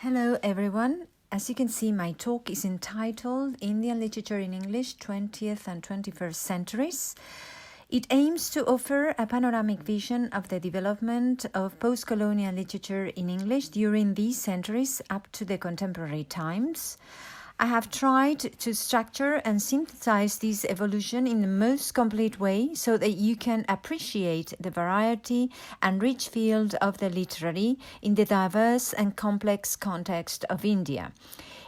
Hello everyone. As you can see, my talk is entitled Indian Literature in English, 20th and 21st Centuries. It aims to offer a panoramic vision of the development of post-colonial literature in English during these centuries up to the contemporary times. I have tried to structure and synthesize this evolution in the most complete way so that you can appreciate the variety and rich field of the literary in the diverse and complex context of India.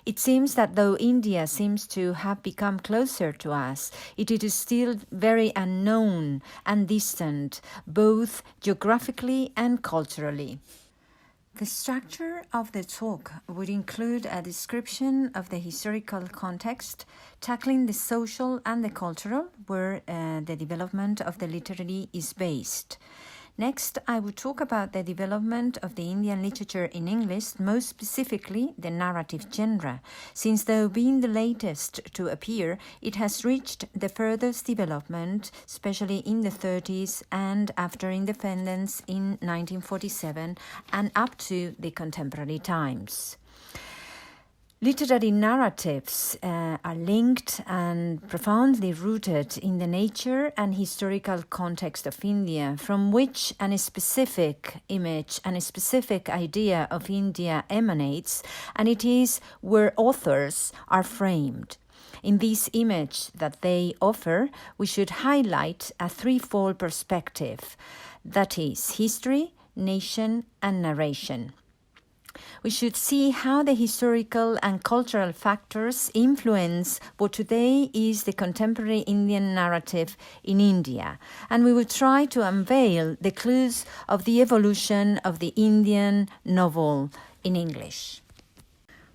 It seems that though India seems to have become closer to us, it is still very unknown and distant, both geographically and culturally. The structure of the talk would include a description of the historical context, tackling the social and the cultural, where the development of the literary is based. Next, I will talk about the development of the Indian literature in English, most specifically the narrative genre, since though being the latest to appear, it has reached the furthest development, especially in the 30s and after independence in 1947 and up to the contemporary times. Literary narratives are linked and profoundly rooted in the nature and historical context of India, from which a specific image and a specific idea of India emanates, and it is where authors are framed. In this image that they offer, we should highlight a threefold perspective, that is, history, nation, and narration. We should see how the historical and cultural factors influence what today is the contemporary Indian narrative in India, and we will try to unveil the clues of the evolution of the Indian novel in English.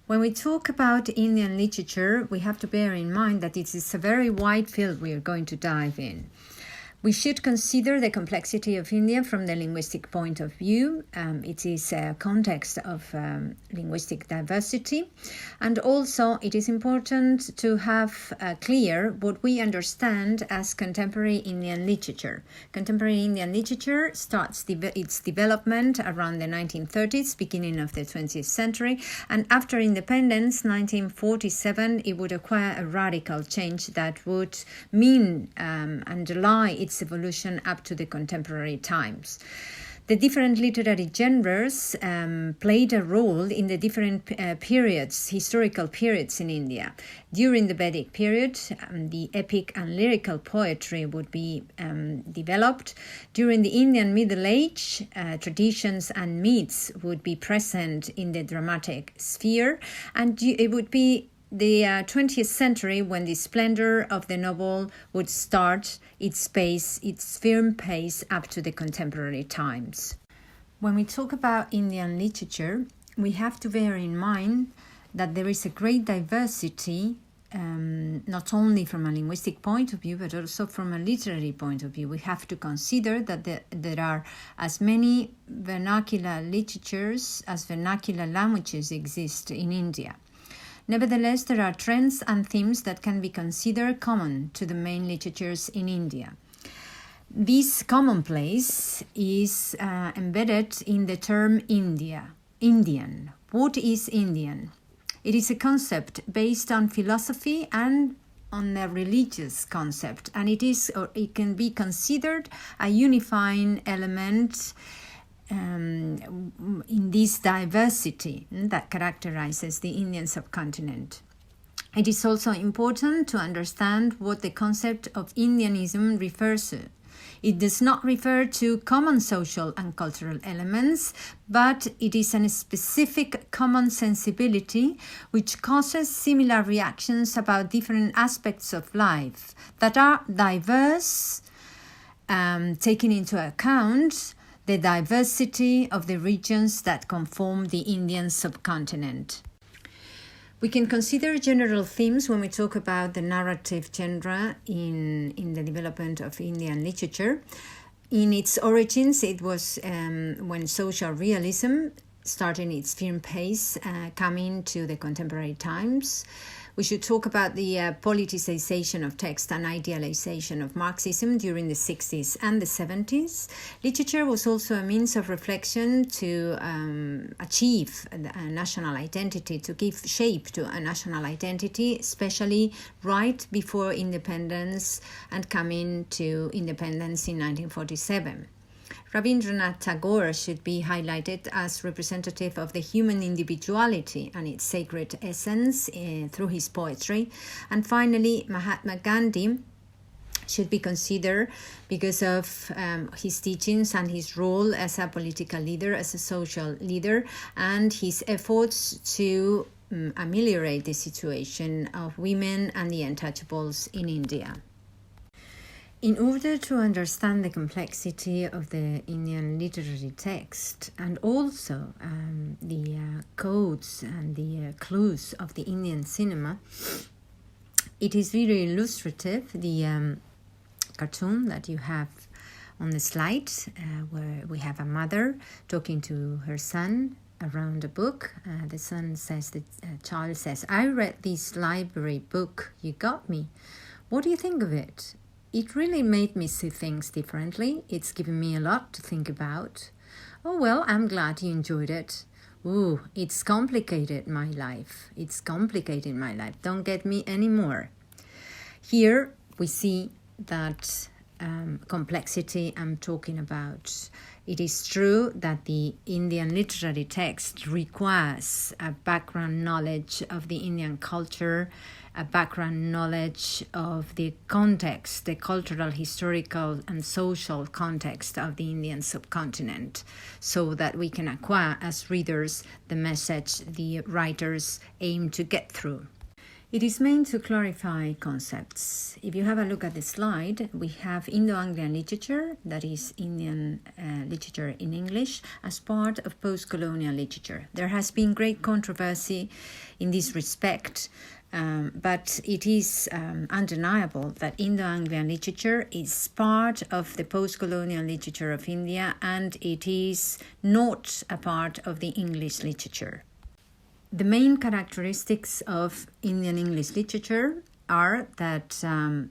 When we talk about Indian literature, we have to bear in mind that it is a very wide field we are going to dive in. We should consider the complexity of India from the linguistic point of view. It is a context of linguistic diversity. And also, it is important to have clear what we understand as contemporary Indian literature. Contemporary Indian literature starts its development around the 1930s, beginning of the 20th century. And after independence, 1947, it would acquire a radical change that would mean underlie its evolution up to the contemporary times. The different literary genres played a role in the different historical periods in India. During the Vedic period, the epic and lyrical poetry would be developed. During the Indian Middle Age, traditions and myths would be present in the dramatic sphere, and it would be the 20th century when the splendor of the novel would start its firm pace up to the contemporary times. When we talk about Indian literature, we have to bear in mind that there is a great diversity, not only from a linguistic point of view, but also from a literary point of view. We have to consider that there are as many vernacular literatures as vernacular languages exist in India. Nevertheless, there are trends and themes that can be considered common to the main literatures in India. This commonplace is embedded in the term Indian. What is Indian? It is a concept based on philosophy and on a religious concept, and it can be considered a unifying element in this diversity that characterizes the Indian subcontinent. It is also important to understand what the concept of Indianism refers to. It does not refer to common social and cultural elements, but it is a specific common sensibility which causes similar reactions about different aspects of life that are diverse, taking into account the diversity of the regions that conform the Indian subcontinent. We can consider general themes when we talk about the narrative genre in the development of Indian literature. In its origins, it was when social realism started its firm pace coming to the contemporary times. We should talk about the politicization of text and idealization of Marxism during the 60s and the 70s. Literature was also a means of reflection to achieve a national identity, to give shape to a national identity, especially right before independence and coming to independence in 1947. Rabindranath Tagore should be highlighted as representative of the human individuality and its sacred essence through his poetry. And finally, Mahatma Gandhi should be considered because of his teachings and his role as a political leader, as a social leader, and his efforts to ameliorate the situation of women and the untouchables in India. In order to understand the complexity of the Indian literary text and also the codes and the clues of the Indian cinema, it is very illustrative, the cartoon that you have on the slide, where we have a mother talking to her son around a book. The son says, the child says, "I read this library book you got me. What do you think of it? It really made me see things differently. It's given me a lot to think about." "Oh, well, I'm glad you enjoyed it." "Ooh, it's complicated my life. It's complicated my life. Don't get me anymore." Here we see that complexity I'm talking about. It is true that the Indian literary text requires a background knowledge of the Indian culture, a background knowledge of the context, the cultural, historical, and social context of the Indian subcontinent, so that we can acquire as readers the message the writers aim to get through. It is meant to clarify concepts. If you have a look at the slide, we have Indo-Anglian literature, that is Indian literature in English, as part of post-colonial literature. There has been great controversy in this respect, but it is undeniable that Indo-Anglian literature is part of the post-colonial literature of India, and it is not a part of the English literature. The main characteristics of Indian English literature are that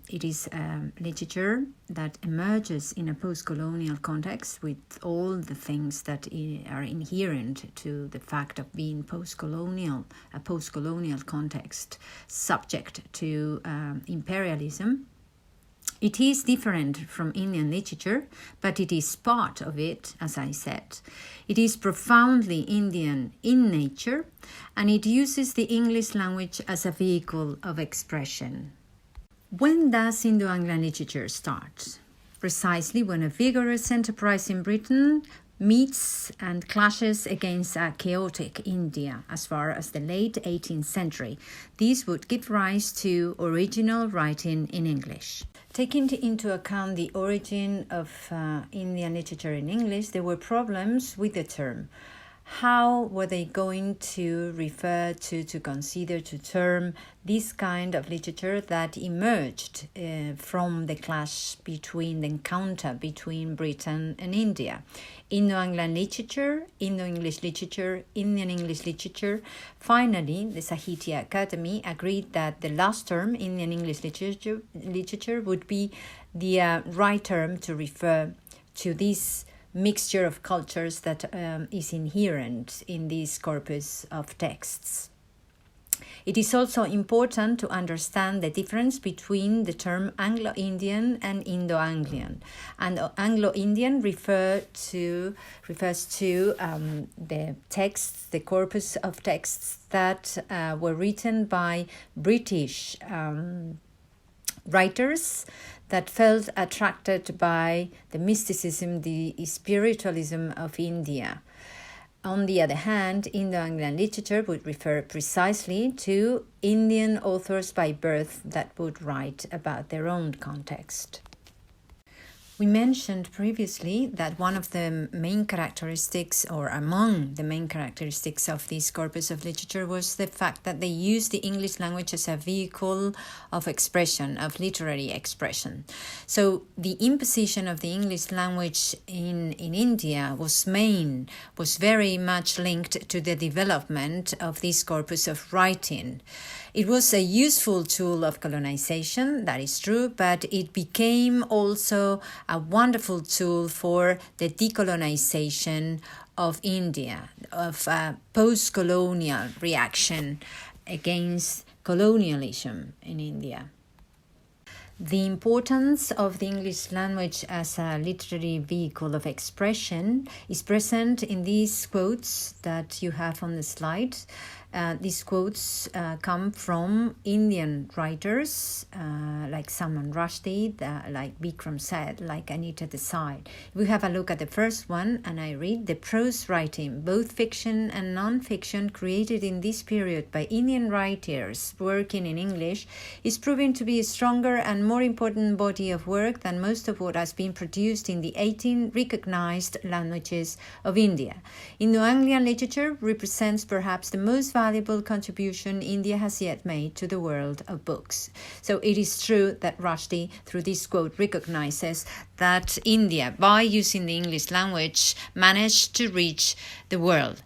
it is literature that emerges in a post-colonial context with all the things that are inherent to the fact of being post-colonial, a post-colonial context subject to imperialism. It is different from Indian literature, but it is part of it, as I said. It is profoundly Indian in nature, and it uses the English language as a vehicle of expression. When does Indo-Anglian literature start? Precisely when a vigorous enterprise in Britain meets and clashes against a chaotic India as far as the late 18th century. This would give rise to original writing in English. Taking into account the origin of Indian literature in English, there were problems with the term. How were they going to refer to consider, to term this kind of literature that emerged from the clash between, the encounter between Britain and India? Indo-Anglian literature, Indo-English literature, Indian English literature. Finally, the Sahitya Academy agreed that the last term, Indian English literature would be the right term to refer to this mixture of cultures that is inherent in this corpus of texts. It is also important to understand the difference between the term Anglo-Indian and Indo-Anglian. And Anglo-Indian refers to the texts, the corpus of texts that were written by British writers that felt attracted by the mysticism, the spiritualism of India. On the other hand, Indo-Anglian literature would refer precisely to Indian authors by birth that would write about their own context. We mentioned previously that one of the main characteristics, or among the main characteristics of this corpus of literature, was the fact that they used the English language as a vehicle of expression, of literary expression. So the imposition of the English language in India was very much linked to the development of this corpus of writing. It was a useful tool of colonization, that is true, but it became also a wonderful tool for the decolonization of India, of a post-colonial reaction against colonialism in India. The importance of the English language as a literary vehicle of expression is present in these quotes that you have on the slide. These quotes come from Indian writers like Salman Rushdie, like Bikram Seth, like Anita Desai. We have a look at the first one, and I read: the prose writing, both fiction and non-fiction, created in this period by Indian writers working in English, is proving to be a stronger and more important body of work than most of what has been produced in the 18 recognized languages of India. Indo-Anglian literature represents perhaps the most valuable contribution India has yet made to the world of books. So it is true that Rushdie, through this quote, recognizes that India, by using the English language, managed to reach the world,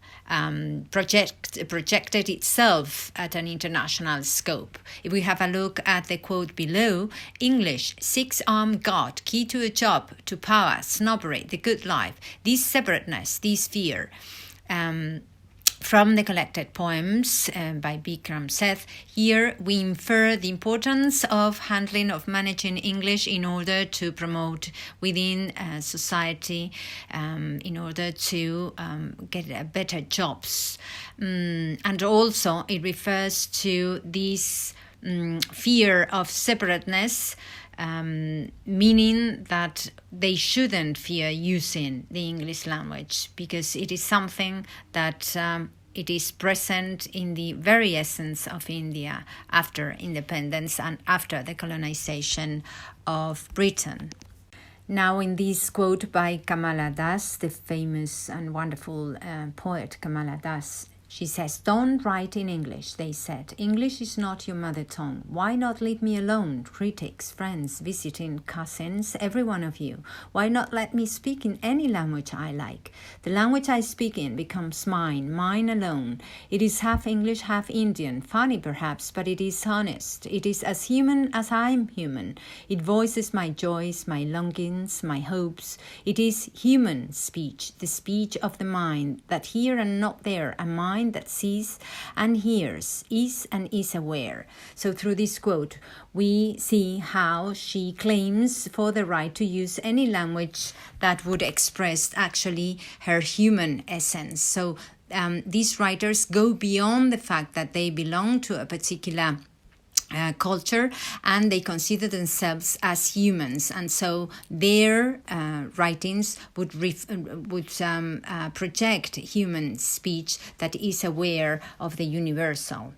projected itself at an international scope. If we have a look at the quote below, English, six-armed God, key to a job, to power, snobbery, the good life, this separateness, this fear. From the collected poems by Bikram Seth, here we infer the importance of managing English in order to promote within society, in order to get better jobs. And also it refers to this fear of separateness, meaning that they shouldn't fear using the English language because it is something that it is present in the very essence of India after independence and after the colonization of Britain. Now, in this quote by Kamala Das, the famous and wonderful poet Kamala Das, she says, "Don't write in English," they said. "English is not your mother tongue. Why not leave me alone? Critics, friends, visiting cousins, every one of you. Why not let me speak in any language I like? The language I speak in becomes mine alone. It is half English, half Indian. Funny perhaps, but it is honest. It is as human as I'm human. It voices my joys, my longings, my hopes. It is human speech, the speech of the mind, that here and not there, a mind that sees and hears, is and is aware." So through this quote, we see how she claims for the right to use any language that would express actually her human essence. So these writers go beyond the fact that they belong to a particular culture, and they consider themselves as humans, and so their writings would project human speech that is aware of the universal.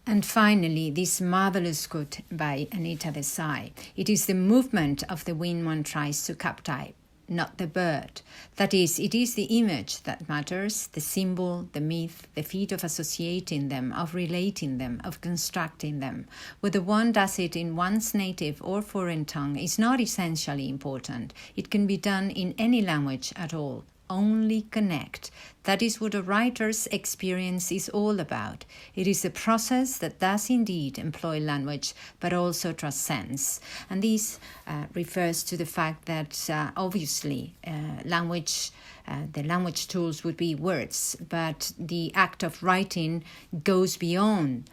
And finally, this marvelous quote by Anita Desai: "It is the movement of the wing one tries to capture, not the bird. That is, it is the image that matters, the symbol, the myth, the feat of associating them, of relating them, of constructing them. Whether one does it in one's native or foreign tongue is not essentially important. It can be done in any language at all. Only connect. That is what a writer's experience is all about. It is a process that does indeed employ language, but also transcends." And this refers to the fact that obviously the language tools would be words, but the act of writing goes beyond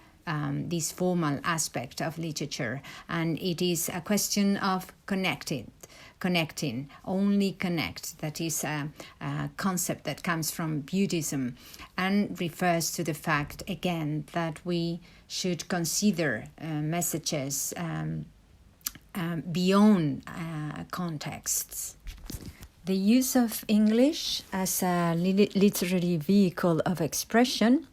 this formal aspect of literature, and it is a question of connecting, only connect. That is a concept that comes from Buddhism and refers to the fact, again, that we should consider messages beyond contexts. The use of English as a literary vehicle of expression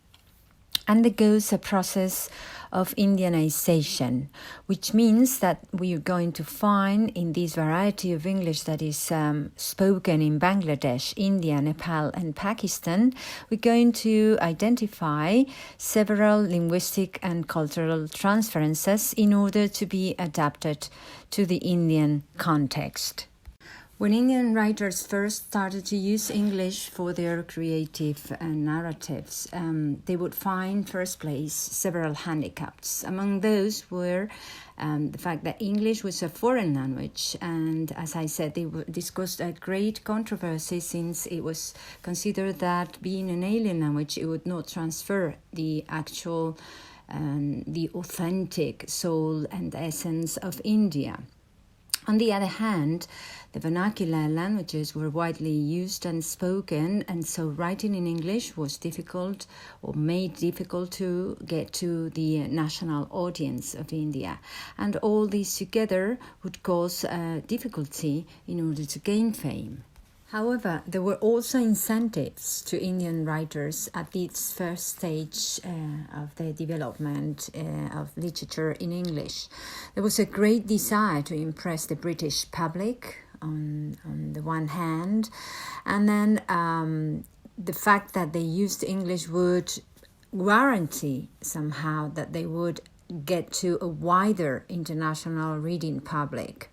undergoes a process of Indianization, which means that we are going to find in this variety of English that is spoken in Bangladesh, India, Nepal, and Pakistan, we're going to identify several linguistic and cultural transferences in order to be adapted to the Indian context. When Indian writers first started to use English for their creative narratives, they would find, first place, several handicaps. Among those were the fact that English was a foreign language, and as I said, this caused a great controversy since it was considered that being an alien language, it would not transfer the actual, the authentic soul and essence of India. On the other hand, the vernacular languages were widely used and spoken, and so writing in English was difficult or made difficult to get to the national audience of India. And all these together would cause difficulty in order to gain fame. However, there were also incentives to Indian writers at this first stage of the development of literature in English. There was a great desire to impress the British public on the one hand, and then the fact that they used English would guarantee somehow that they would get to a wider international reading public.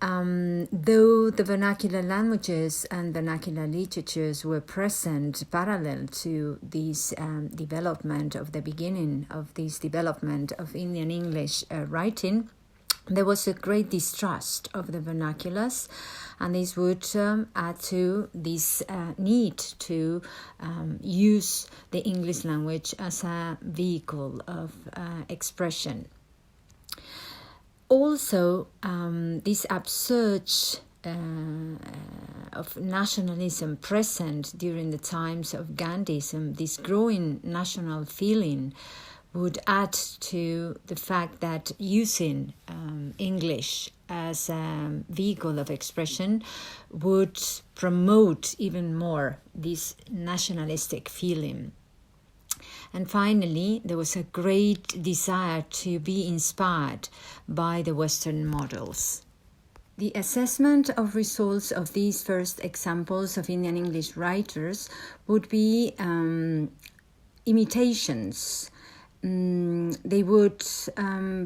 Though the vernacular languages and vernacular literatures were present parallel to this development of the beginning of this development of Indian English writing, there was a great distrust of the vernaculars, and this would add to this need to use the English language as a vehicle of expression. Also, this upsurge of nationalism present during the times of Gandhism, this growing national feeling, would add to the fact that using English as a vehicle of expression would promote even more this nationalistic feeling. And finally, there was a great desire to be inspired by the Western models. The assessment of results of these first examples of Indian English writers would be imitations. They would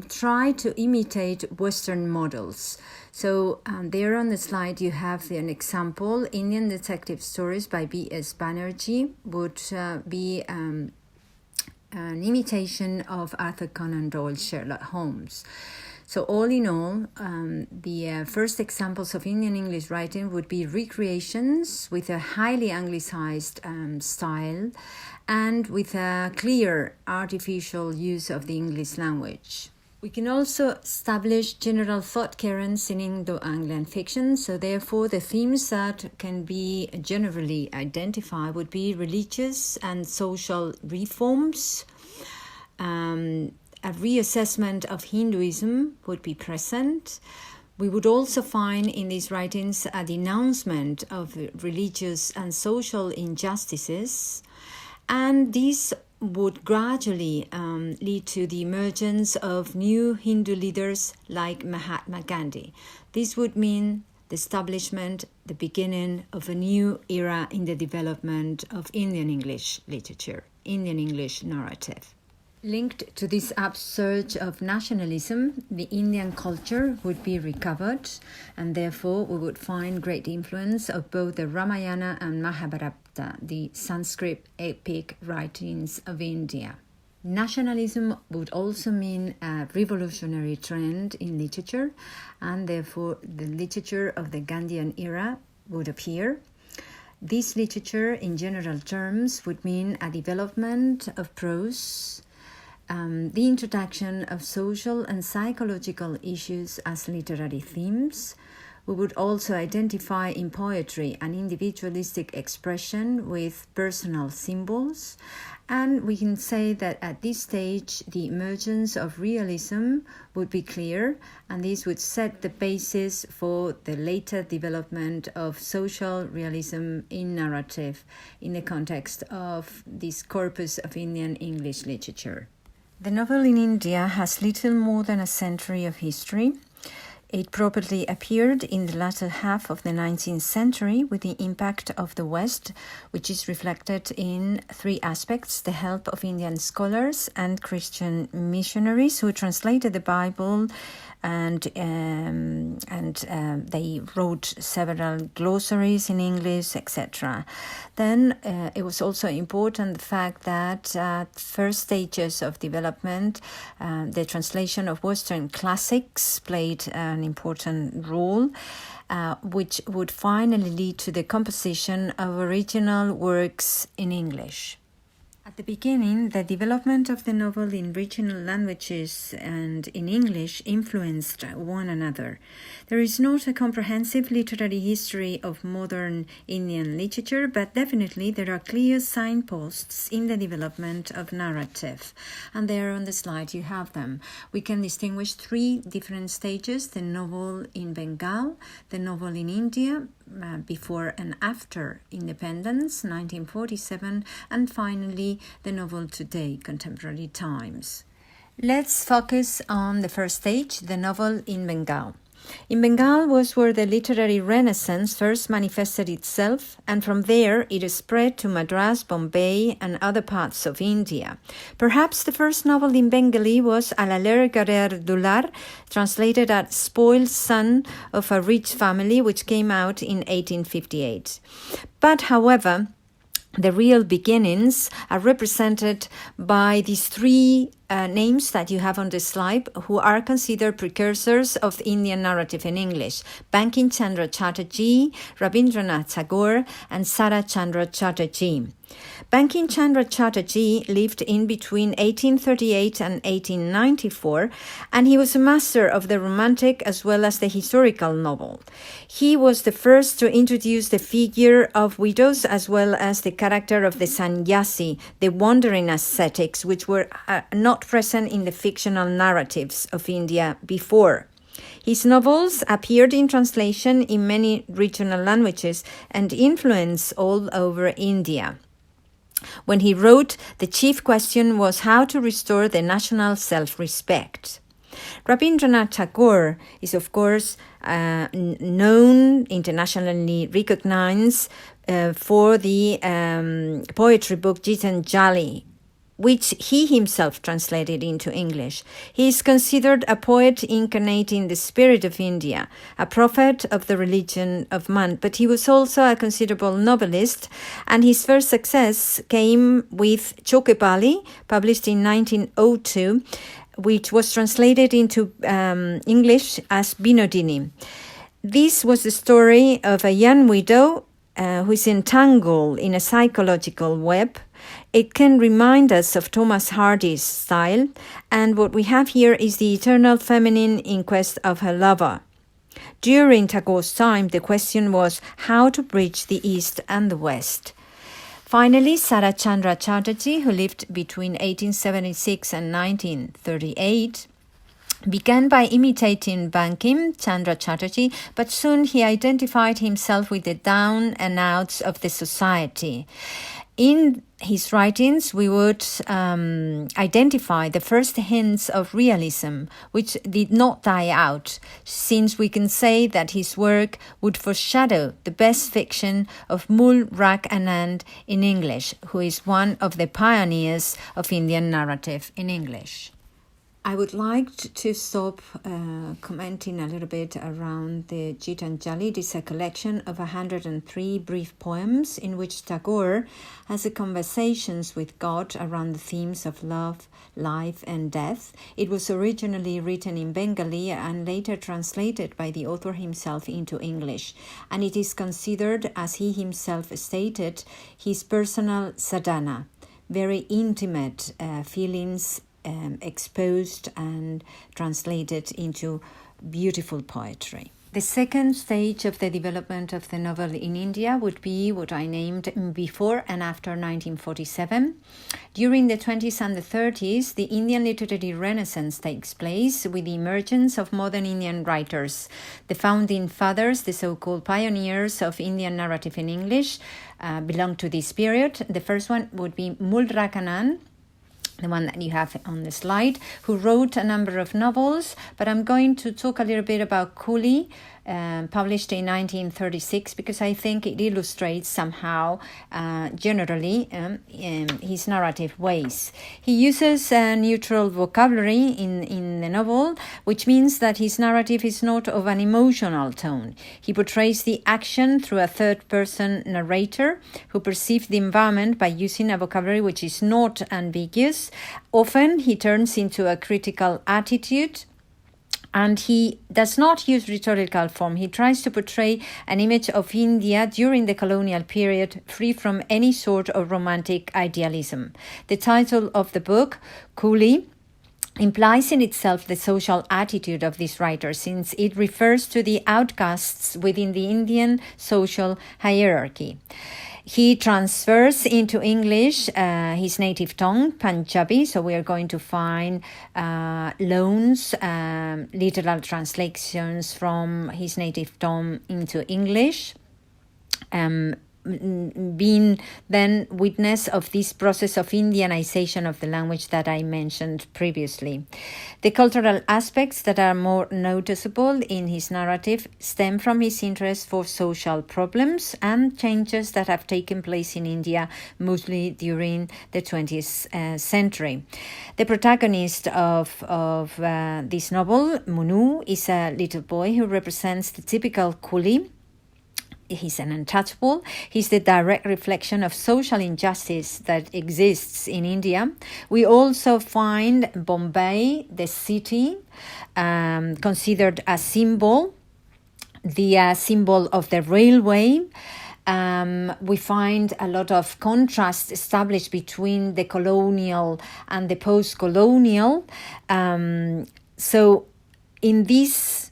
try to imitate Western models. So there on the slide you have an example. Indian detective stories by B.S. Banerjee would be an imitation of Arthur Conan Doyle's Sherlock Holmes. So all in all, the first examples of Indian English writing would be recreations with a highly anglicized style and with a clear artificial use of the English language. We can also establish general thought currents in Indo-Anglian fiction, so therefore the themes that can be generally identified would be religious and social reforms. A reassessment of Hinduism would be present. We would also find in these writings a denouncement of religious and social injustices, and these would gradually lead to the emergence of new Hindu leaders like Mahatma Gandhi. This would mean the establishment, the beginning of a new era in the development of Indian English literature, Indian English narrative. Linked to this upsurge of nationalism, the Indian culture would be recovered, and therefore we would find great influence of both the Ramayana and Mahabharata, the Sanskrit epic writings of India. Nationalism would also mean a revolutionary trend in literature, and therefore the literature of the Gandhian era would appear. This literature, in general terms, would mean a development of prose, the introduction of social and psychological issues as literary themes. We would also identify in poetry an individualistic expression with personal symbols, and we can say that at this stage the emergence of realism would be clear, and this would set the basis for the later development of social realism in narrative in the context of this corpus of Indian English literature. The novel in India has little more than a century of history. It probably appeared in the latter half of the 19th century with the impact of the West, which is reflected in three aspects: the help of Indian scholars and Christian missionaries who translated the Bible and they wrote several glossaries in English, etc. Then it was also important the fact that first stages of development, the translation of Western classics played an important role, which would finally lead to the composition of original works in English. At the beginning, the development of the novel in regional languages and in English influenced one another. There is not a comprehensive literary history of modern Indian literature, but definitely there are clear signposts in the development of narrative. And there on the slide you have them. We can distinguish three different stages: the novel in Bengal, the novel in India, before and after independence, 1947, and finally the novel today, contemporary times. Let's focus on the first stage, the novel in Bengal. In Bengal was where the literary renaissance first manifested itself, and from there it spread to Madras, Bombay, and other parts of India. Perhaps the first novel in Bengali was Alaler Garer Dular, translated as Spoiled Son of a Rich Family, which came out in 1858. But, however, the real beginnings are represented by these three names that you have on the slide, who are considered precursors of Indian narrative in English: Bankim Chandra Chatterjee, Rabindranath Tagore, and Sara Chandra Chatterjee. Bankim Chandra Chatterjee lived in between 1838 and 1894, and he was a master of the romantic as well as the historical novel. He was the first to introduce the figure of widows as well as the character of the sannyasi, the wandering ascetics, which were not present in the fictional narratives of India before. His novels appeared in translation in many regional languages and influenced all over India. When he wrote, the chief question was how to restore the national self-respect. Rabindranath Tagore is, of course, known, internationally recognized for the poetry book Gitanjali, which he himself translated into English. He is considered a poet incarnating the spirit of India, a prophet of the religion of man, but he was also a considerable novelist, and his first success came with Chokepali, published in 1902, which was translated into English as Binodini. This was the story of a young widow who is entangled in a psychological web. It can remind us of Thomas Hardy's style, and what we have here is the eternal feminine in quest of her lover. During Tagore's time, the question was how to bridge the East and the West. Finally, Sara Chandra Chatterjee, who lived between 1876 and 1938, began by imitating Bankim Chandra Chatterjee, but soon he identified himself with the down and outs of the society. In his writings, we would identify the first hints of realism, which did not die out, since we can say that his work would foreshadow the best fiction of Mul Rak Anand in English, who is one of the pioneers of Indian narrative in English. I would like to stop commenting a little bit around the Gitanjali. It is a collection of 103 brief poems in which Tagore has conversations with God around the themes of love, life, and death. It was originally written in Bengali and later translated by the author himself into English, and it is considered, as he himself stated, his personal sadhana, very intimate feelings exposed and translated into beautiful poetry. The second stage of the development of the novel in India would be what I named before and after 1947. During the 20s and the 30s, the Indian literary renaissance takes place with the emergence of modern Indian writers. The founding fathers, the so-called pioneers of Indian narrative in English, belong to this period. The first one would be Mul Rak Anand, the one that you have on the slide, who wrote a number of novels, but I'm going to talk a little bit about Cooley, published in 1936, because I think it illustrates somehow generally his narrative ways. He uses a neutral vocabulary in the novel, which means that his narrative is not of an emotional tone. He portrays the action through a third-person narrator who perceives the environment by using a vocabulary which is not ambiguous. Often he turns into a critical attitude, and he does not use rhetorical form. He tries to portray an image of India during the colonial period, free from any sort of romantic idealism. The title of the book, Cooley, implies in itself the social attitude of this writer, since it refers to the outcasts within the Indian social hierarchy. He transfers into English his native tongue, Punjabi, so we are going to find loans, literal translations from his native tongue into English, being then witness of this process of Indianization of the language that I mentioned previously. The cultural aspects that are more noticeable in his narrative stem from his interest for social problems and changes that have taken place in India, mostly during the 20th century. The protagonist of this novel, Munu, is a little boy who represents the typical coolie. He's an untouchable. He's the direct reflection of social injustice that exists in India. We also find Bombay, the city, considered a symbol, the symbol of the railway. We find a lot of contrast established between the colonial and the post-colonial. So in this,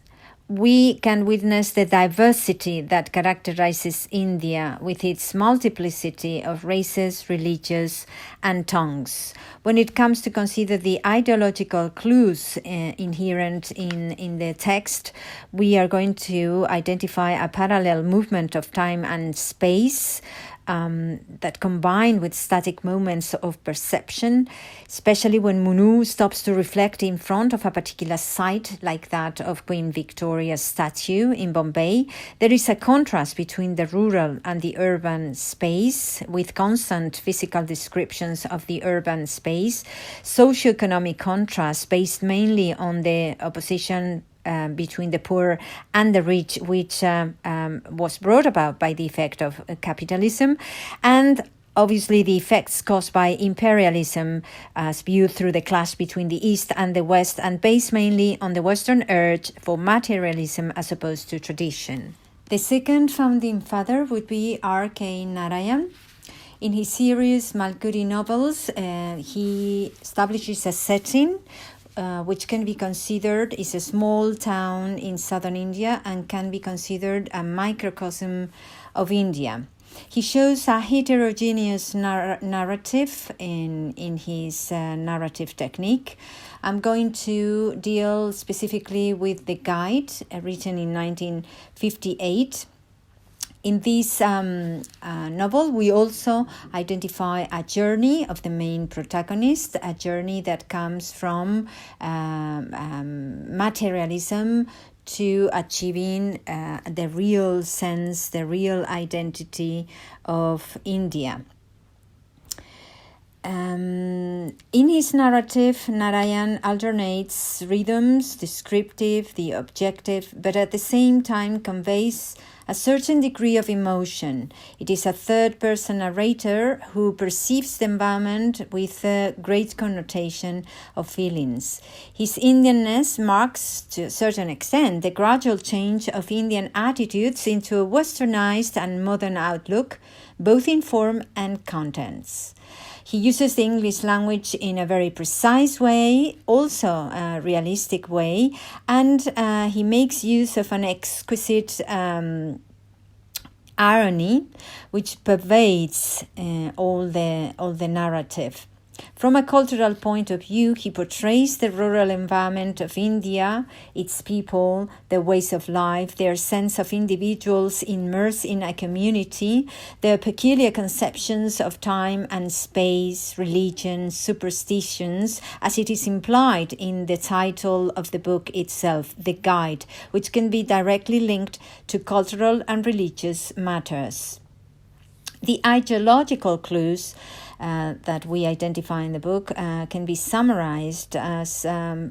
we can witness the diversity that characterizes India with its multiplicity of races, religions, and tongues. When it comes to consider the ideological clues inherent in the text, we are going to identify a parallel movement of time and space that combine with static moments of perception, especially when Munu stops to reflect in front of a particular site like that of Queen Victoria's statue in Bombay. There is a contrast between the rural and the urban space, with constant physical descriptions of the urban space, socioeconomic contrast based mainly on the opposition between the poor and the rich, which was brought about by the effect of capitalism, and obviously the effects caused by imperialism as viewed through the clash between the East and the West, and based mainly on the Western urge for materialism as opposed to tradition. The second founding father would be R.K. Narayan. In his series Malgudi novels, he establishes a setting which can be considered is a small town in southern India and can be considered a microcosm of India. He shows a heterogeneous narrative in his narrative technique. I'm going to deal specifically with The Guide, written in 1958. In this novel, we also identify a journey of the main protagonist, a journey that comes from materialism to achieving the real sense, the real identity of India. In his narrative, Narayan alternates rhythms, descriptive, the objective, but at the same time conveys a certain degree of emotion. It is a third-person narrator who perceives the environment with a great connotation of feelings. His Indianness marks, to a certain extent, the gradual change of Indian attitudes into a westernized and modern outlook, both in form and contents. He uses the English language in a very precise way, also a realistic way, and he makes use of an exquisite irony which pervades all the narrative. From a cultural point of view, he portrays the rural environment of India, its people, their ways of life, their sense of individuals immersed in a community, their peculiar conceptions of time and space, religion, superstitions, as it is implied in the title of the book itself, The Guide, which can be directly linked to cultural and religious matters. The ideological clues that we identify in the book can be summarized as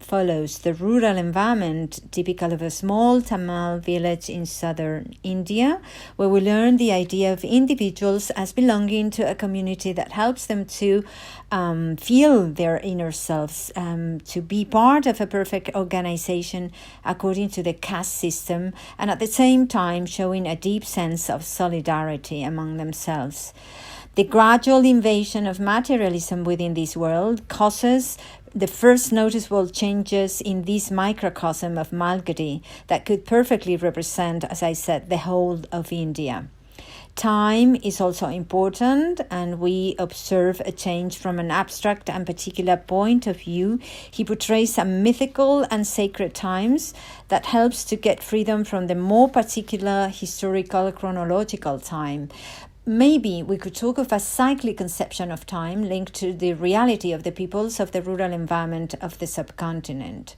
follows. The rural environment, typical of a small Tamil village in southern India, where we learn the idea of individuals as belonging to a community that helps them to feel their inner selves, to be part of a perfect organization according to the caste system, and at the same time showing a deep sense of solidarity among themselves. The gradual invasion of materialism within this world causes the first noticeable changes in this microcosm of Malgudi that could perfectly represent, as I said, the whole of India. Time is also important, and we observe a change from an abstract and particular point of view. He portrays a mythical and sacred times that helps to get freedom from the more particular historical chronological time. Maybe we could talk of a cyclic conception of time linked to the reality of the peoples of the rural environment of the subcontinent.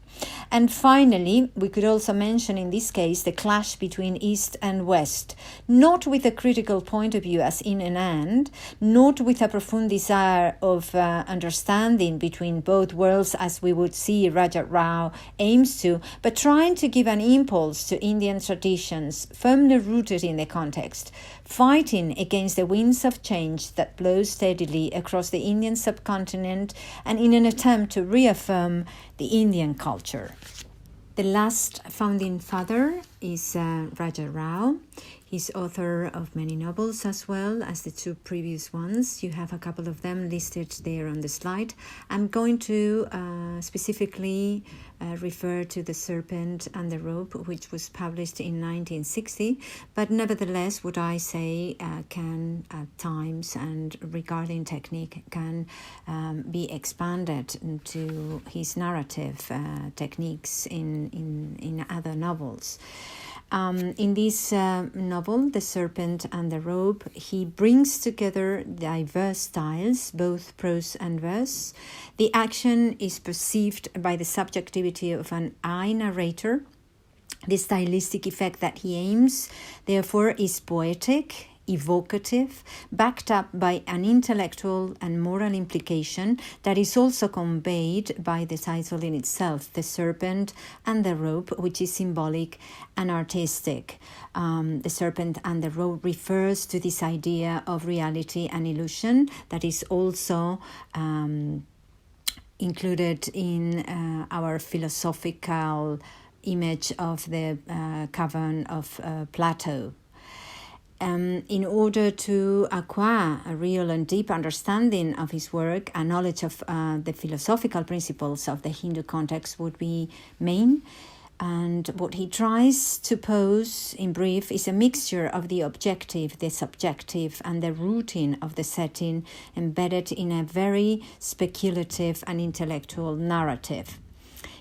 And finally, we could also mention in this case the clash between East and West, not with a critical point of view as in an and, not with a profound desire of understanding between both worlds as we would see Raja Rao aims to, but trying to give an impulse to Indian traditions firmly rooted in the context, fighting against the winds of change that blow steadily across the Indian subcontinent and in an attempt to reaffirm the Indian culture. The last founding father is Raja Rao. He's author of many novels as well as the two previous ones. You have a couple of them listed there on the slide. I'm going to specifically refer to The Serpent and the Rope, which was published in 1960. But nevertheless, what I say can at times, and regarding technique, can be expanded to his narrative techniques in other novels. In this novel, The Serpent and the Rope, he brings together diverse styles, both prose and verse. The action is perceived by the subjectivity of an I narrator. The stylistic effect that he aims, therefore, is poetic, evocative, backed up by an intellectual and moral implication that is also conveyed by the title in itself, The Serpent and the Rope, which is symbolic and artistic. The Serpent and the Rope refers to this idea of reality and illusion that is also included in our philosophical image of the cavern of Plato. In order to acquire a real and deep understanding of his work, a knowledge of the philosophical principles of the Hindu context would be main. And what he tries to pose in brief is a mixture of the objective, the subjective, and the routine of the setting embedded in a very speculative and intellectual narrative.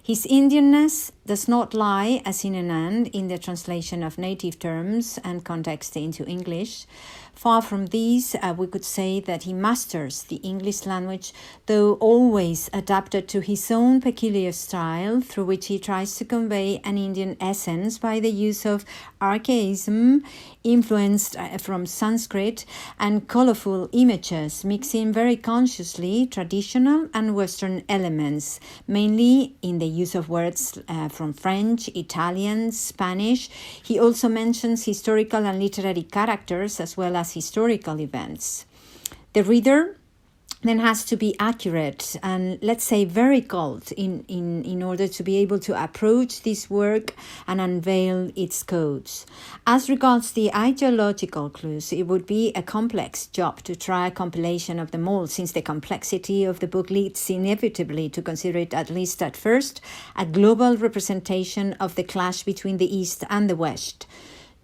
His Indianness does not lie, as in Anand, in the translation of native terms and context into English. Far from these, we could say that he masters the English language, though always adapted to his own peculiar style, through which he tries to convey an Indian essence by the use of archaism, influenced from Sanskrit, and colorful images, mixing very consciously traditional and Western elements, mainly in the use of words from French, Italian, Spanish. He also mentions historical and literary characters as well as historical events. The reader then has to be accurate and, let's say, very cult in order to be able to approach this work and unveil its codes. As regards the ideological clues, it would be a complex job to try a compilation of them all, since the complexity of the book leads inevitably to consider it, at least at first, a global representation of the clash between the East and the West.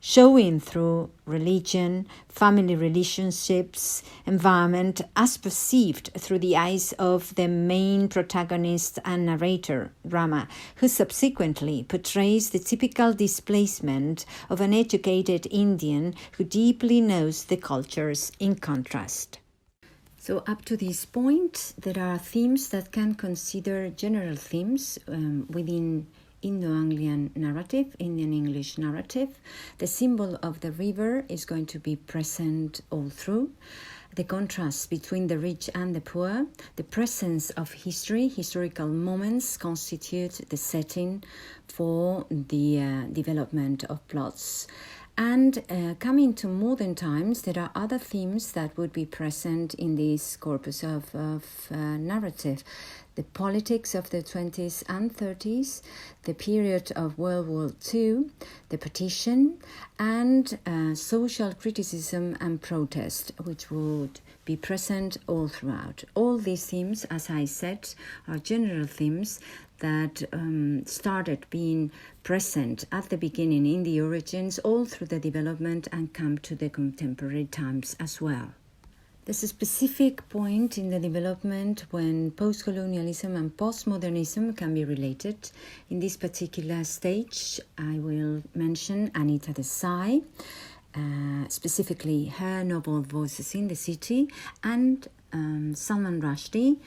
showing through religion, family relationships, environment, as perceived through the eyes of the main protagonist and narrator, Rama, who subsequently portrays the typical displacement of an educated Indian who deeply knows the cultures in contrast. So up to this point, there are themes that can consider general themes within Indo-Anglian narrative, Indian English narrative. The symbol of the river is going to be present all through. The contrast between the rich and the poor, the presence of history, historical moments constitute the setting for the development of plots. And coming to modern times, there are other themes that would be present in this corpus of narrative. The politics of the 20s and 30s, the period of World War II, the partition, and social criticism and protest, which would be present all throughout. All these themes, as I said, are general themes that started being present at the beginning in the origins, all through the development, and come to the contemporary times as well. There's a specific point in the development when post-colonialism and postmodernism can be related. In this particular stage, I will mention Anita Desai, specifically her novel Voices in the City, and Salman Rushdie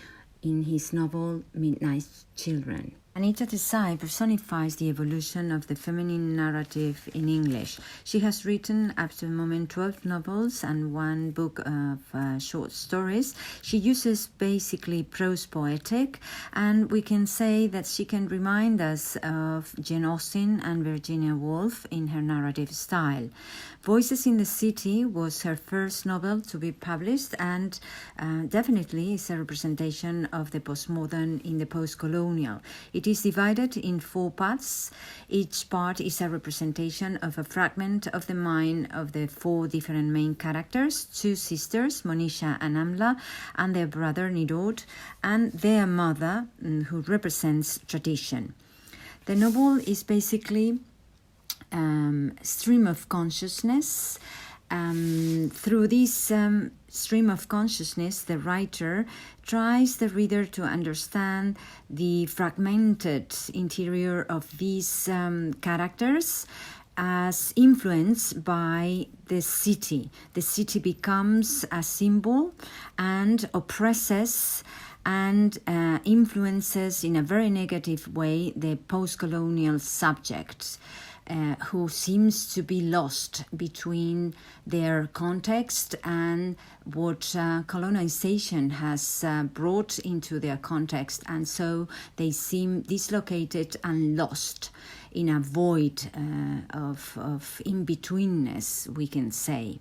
in his novel Midnight Children. Anita Desai personifies the evolution of the feminine narrative in English. She has written up to the moment 12 novels and one book of short stories. She uses basically prose poetic, and we can say that she can remind us of Jane Austen and Virginia Woolf in her narrative style. Voices in the City was her first novel to be published, and definitely is a representation of the postmodern in the post-colonial. It is divided in 4 parts. Each part is a representation of a fragment of the mind of the 4 different main characters, 2 sisters, Monisha and Amla, and their brother Nirod, and their mother, who represents tradition. The novel is basically stream of consciousness. Through this stream of consciousness, the writer tries the reader to understand the fragmented interior of these characters as influenced by the city. The city becomes a symbol and oppresses and influences in a very negative way the post-colonial subject, who seems to be lost between their context and what colonization has brought into their context, and so they seem dislocated and lost in a void of in-betweenness, we can say.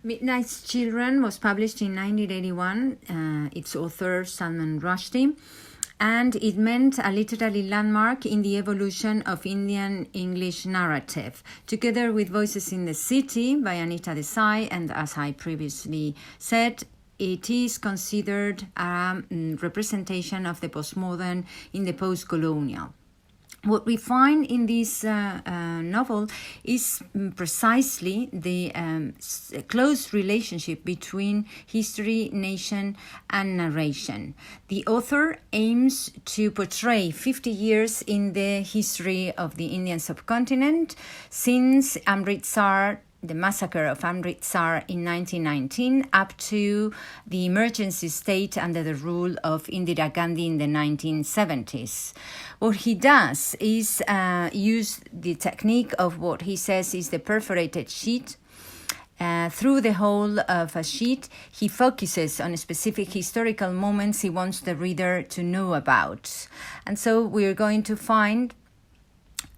Midnight Children was published in 1981, its author Salman Rushdie, and it meant a literary landmark in the evolution of Indian English narrative. Together with Voices in the City by Anita Desai, and as I previously said, it is considered a representation of the postmodern in the post-colonial. What we find in this novel is precisely the close relationship between history, nation, and narration. The author aims to portray 50 years in the history of the Indian subcontinent since the massacre of Amritsar in 1919 up to the emergency state under the rule of Indira Gandhi in the 1970s. What he does is use the technique of what he says is the perforated sheet. Through the whole of a sheet, he focuses on specific historical moments he wants the reader to know about. And so we're going to find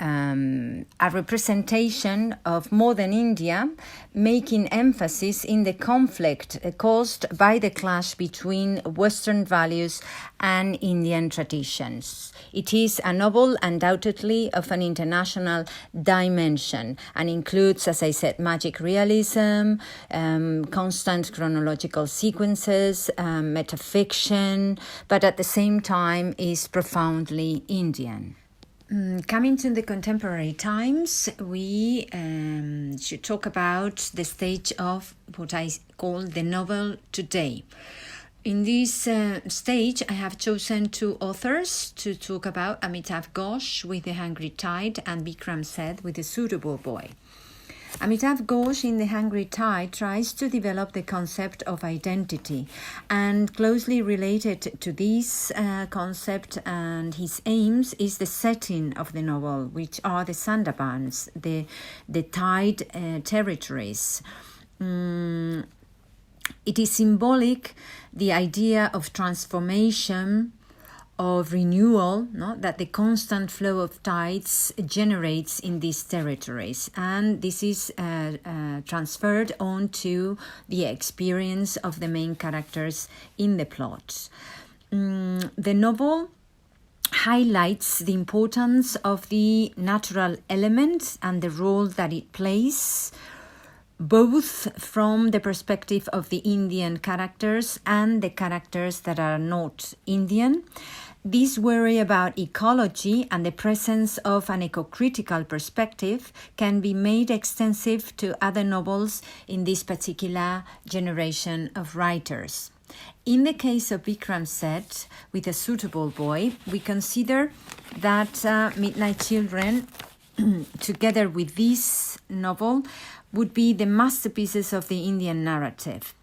a representation of modern India, making emphasis in the conflict caused by the clash between Western values and Indian traditions. It is a novel undoubtedly of an international dimension and includes, as I said, magic realism, constant chronological sequences, metafiction, but at the same time is profoundly Indian. Coming to the contemporary times, we should talk about the stage of what I call the novel today. In this stage, I have chosen two authors to talk about: Amitav Ghosh with The Hungry Tide and Bikram Seth with The Suitable Boy. Amitav Ghosh in The Hungry Tide tries to develop the concept of identity, and closely related to this concept and his aims is the setting of the novel, which are the Sundarbans, the tide territories. It is symbolic, the idea of transformation, of renewal, that the constant flow of tides generates in these territories, and this is transferred onto the experience of the main characters in the plot. The novel highlights the importance of the natural element and the role that it plays, both from the perspective of the Indian characters and the characters that are not Indian. This worry about ecology and the presence of an eco-critical perspective can be made extensive to other novels in this particular generation of writers. In the case of Bikram Seth with A Suitable Boy, we consider that Midnight Children, together with this novel, would be the masterpieces of the Indian narrative.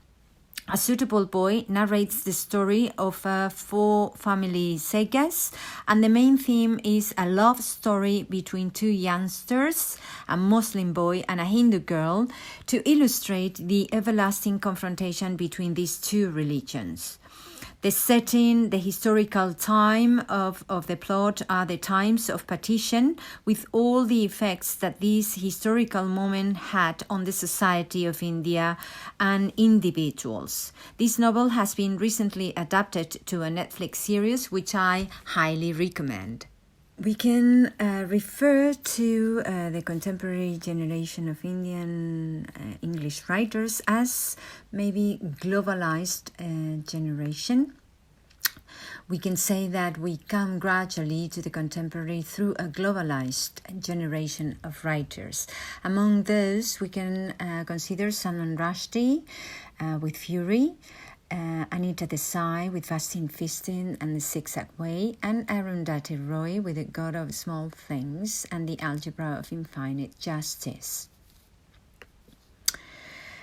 A Suitable Boy narrates the story of 4 family sagas, and the main theme is a love story between 2 youngsters, a Muslim boy and a Hindu girl, to illustrate the everlasting confrontation between these 2 religions. The setting, the historical time of the plot are the times of partition, with all the effects that this historical moment had on the society of India and individuals. This novel has been recently adapted to a Netflix series, which I highly recommend. We can refer to the contemporary generation of Indian English writers as maybe globalized generation. We can say that we come gradually to the contemporary through a globalized generation of writers. Among those, we can consider Salman Rushdie with Fury, Anita Desai with Fasting Feasting and The Zigzag Way, and Arundhati Roy with The God of Small Things and The Algebra of Infinite Justice.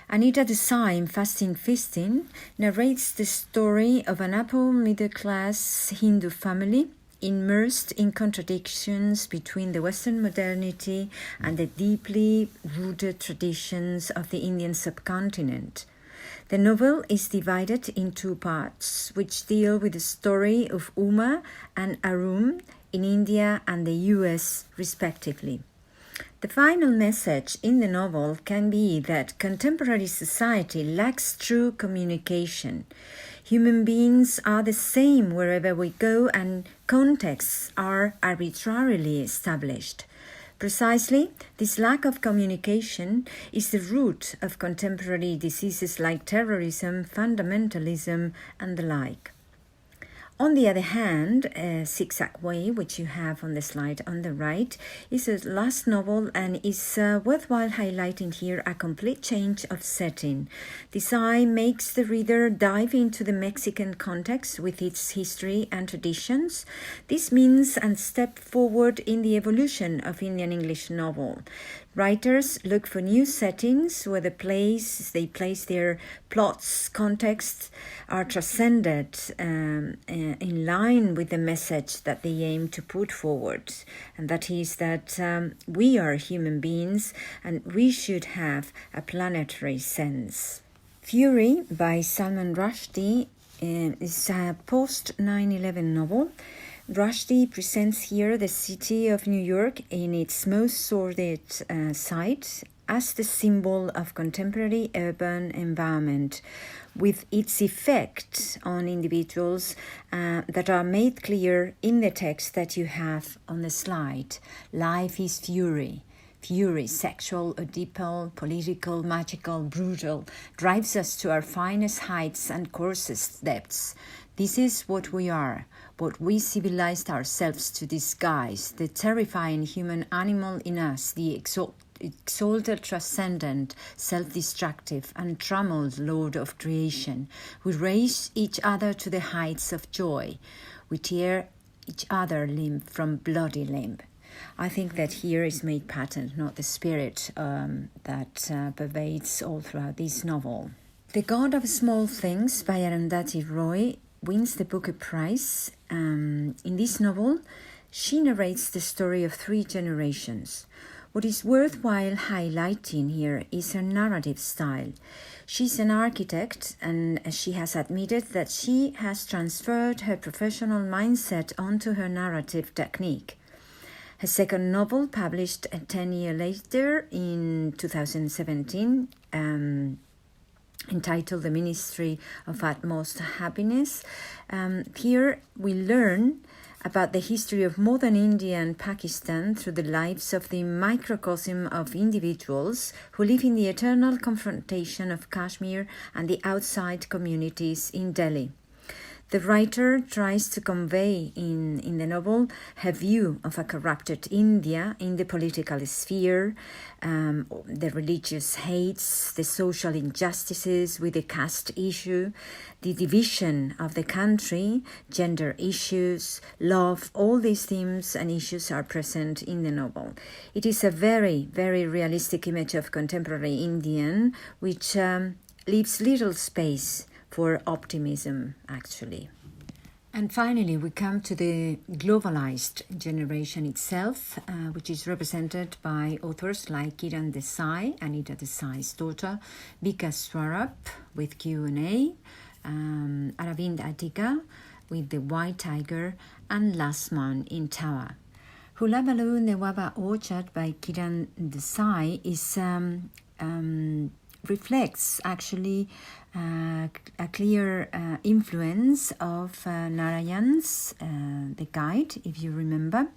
Anita Desai in Fasting Feasting narrates the story of an upper middle-class Hindu family immersed in contradictions between the Western modernity and the deeply rooted traditions of the Indian subcontinent. The novel is divided in 2 parts, which deal with the story of Uma and Arun in India and the US, respectively. The final message in the novel can be that contemporary society lacks true communication. Human beings are the same wherever we go, and contexts are arbitrarily established. Precisely, this lack of communication is the root of contemporary diseases like terrorism, fundamentalism, and the like. On the other hand, Zigzag Way, which you have on the slide on the right, is a last novel and is worthwhile highlighting here a complete change of setting. Desai makes the reader dive into the Mexican context with its history and traditions. This means a step forward in the evolution of Indian English novel. Writers look for new settings where they place their plots, contexts are transcended in line with the message that they aim to put forward, and that is that we are human beings and we should have a planetary sense. Fury by Salman Rushdie is a post-9/11 novel. Rushdie presents here the city of New York in its most sordid side as the symbol of contemporary urban environment, with its effect on individuals that are made clear in the text that you have on the slide. Life is fury. Fury, sexual, Oedipal, political, magical, brutal, drives us to our finest heights and coarsest depths. This is what we are, what we civilized ourselves to disguise, the terrifying human animal in us, the exalted, transcendent, self-destructive, untrammeled Lord of creation. We raise each other to the heights of joy. We tear each other limb from bloody limb. I think that here is made patent, not the spirit that pervades all throughout this novel. The God of Small Things by Arundhati Roy wins the Booker Prize. In this novel, she narrates the story of 3 generations. What is worthwhile highlighting here is her narrative style. She's an architect, and she has admitted that she has transferred her professional mindset onto her narrative technique. Her second novel, published 10 years later in 2017, entitled The Ministry of Utmost Happiness. Here we learn about the history of modern India and Pakistan through the lives of the microcosm of individuals who live in the eternal confrontation of Kashmir and the outside communities in Delhi. The writer tries to convey in the novel her view of a corrupted India in the political sphere, the religious hates, the social injustices with the caste issue, the division of the country, gender issues, love. All these themes and issues are present in the novel. It is a very, very realistic image of contemporary Indian, which leaves little space for optimism, actually. And finally, we come to the globalized generation itself, which is represented by authors like Kiran Desai, Anita Desai's daughter, Vika Swarup with Q&A, Aravind Attika with The White Tiger, and Lasman in Tower. Hula Baloo in the Waba Orchard by Kiran Desai is reflects actually a clear influence of Narayan's The Guide, if you remember.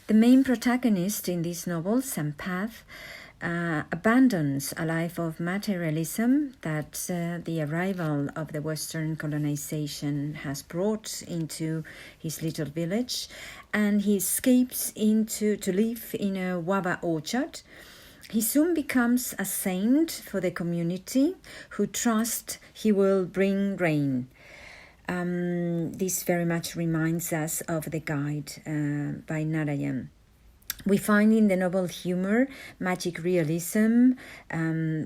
The main protagonist in this novel, Sampath, abandons a life of materialism that the arrival of the Western colonization has brought into his little village, and he escapes to live in a Waba orchard. He soon becomes a saint for the community who trust he will bring rain. This very much reminds us of The Guide by Narayan. We find in the novel humor, magic realism,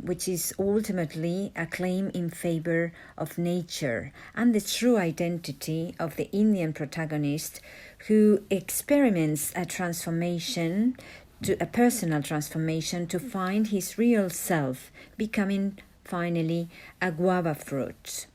which is ultimately a claim in favor of nature and the true identity of the Indian protagonist who experiments a personal transformation to find his real self, becoming finally a guava fruit.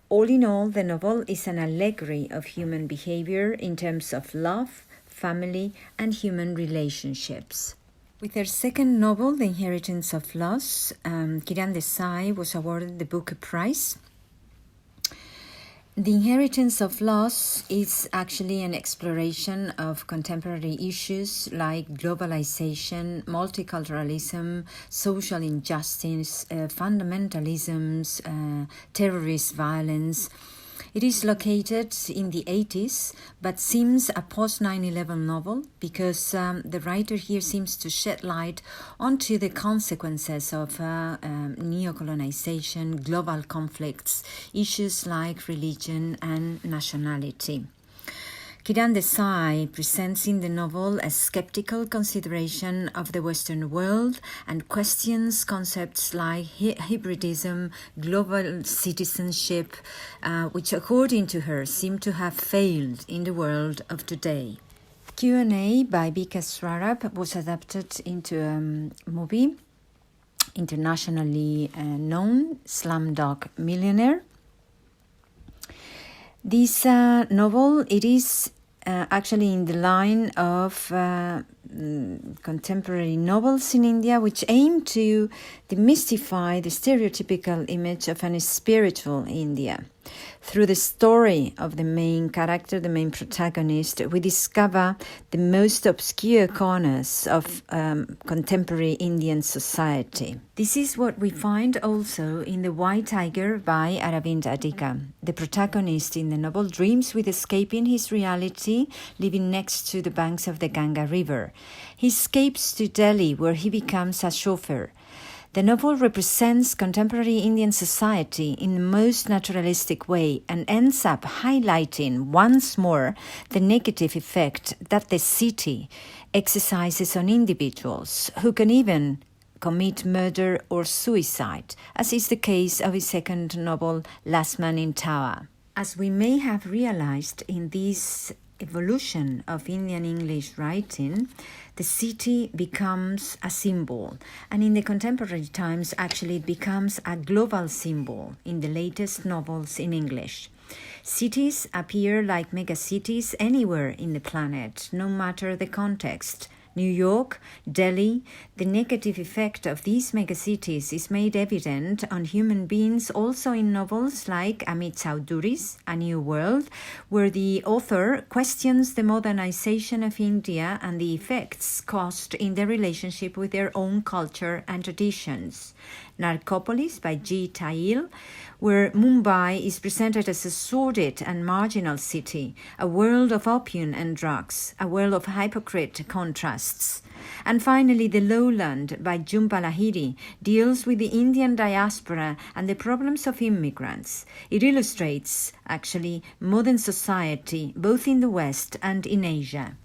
All in all, the novel is an allegory of human behavior in terms of love, family, and human relationships. With her second novel, The Inheritance of Loss, Kiran Desai was awarded the Booker Prize. The Inheritance of Loss is actually an exploration of contemporary issues like globalization, multiculturalism, social injustice, fundamentalisms, terrorist violence. It is located in the 80s, but seems a post-9/11 novel because the writer here seems to shed light onto the consequences of neocolonization, global conflicts, issues like religion and nationality. Kiran Desai presents in the novel a skeptical consideration of the Western world and questions concepts like hybridism, global citizenship, which according to her seem to have failed in the world of today. Q&A by Vika Swarup was adapted into a movie, internationally known, Slumdog Millionaire. This novel, it is actually in the line of contemporary novels in India, which aim to demystify the stereotypical image of an spiritual India. Through the story of the main character, the main protagonist, we discover the most obscure corners of contemporary Indian society. This is what we find also in The White Tiger by Aravind Adhika. The protagonist in the novel dreams with escaping his reality, living next to the banks of the Ganga River. He escapes to Delhi, where he becomes a chauffeur. The novel represents contemporary Indian society in the most naturalistic way and ends up highlighting once more the negative effect that the city exercises on individuals who can even commit murder or suicide, as is the case of his second novel, Last Man in Tower. As we may have realized in this evolution of Indian English writing, the city becomes a symbol, and in the contemporary times actually it becomes a global symbol in the latest novels in English. Cities appear like megacities anywhere in the planet, no matter the context. New York, Delhi, the negative effect of these megacities is made evident on human beings also in novels like Amit Chaudhuri's A New World, where the author questions the modernization of India and the effects caused in their relationship with their own culture and traditions. Narcopolis by G. Tail, where Mumbai is presented as a sordid and marginal city, a world of opium and drugs, a world of hypocrite contrasts. And finally, The Lowland by Jhumpa Lahiri deals with the Indian diaspora and the problems of immigrants. It illustrates, actually, modern society both in the West and in Asia.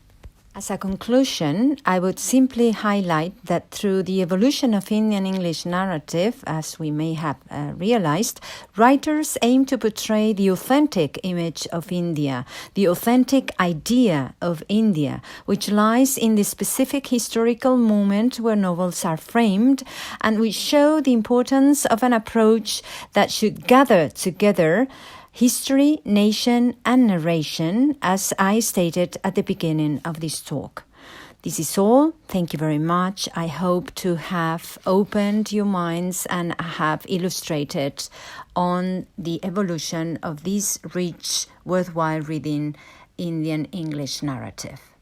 As a conclusion, I would simply highlight that through the evolution of Indian English narrative, as we may have realized, writers aim to portray the authentic image of India, the authentic idea of India, which lies in the specific historical moment where novels are framed, and which show the importance of an approach that should gather together history, nation, and narration, as I stated at the beginning of this talk. This is all. Thank you very much. I hope to have opened your minds and have illustrated on the evolution of this rich, worthwhile reading Indian English narrative.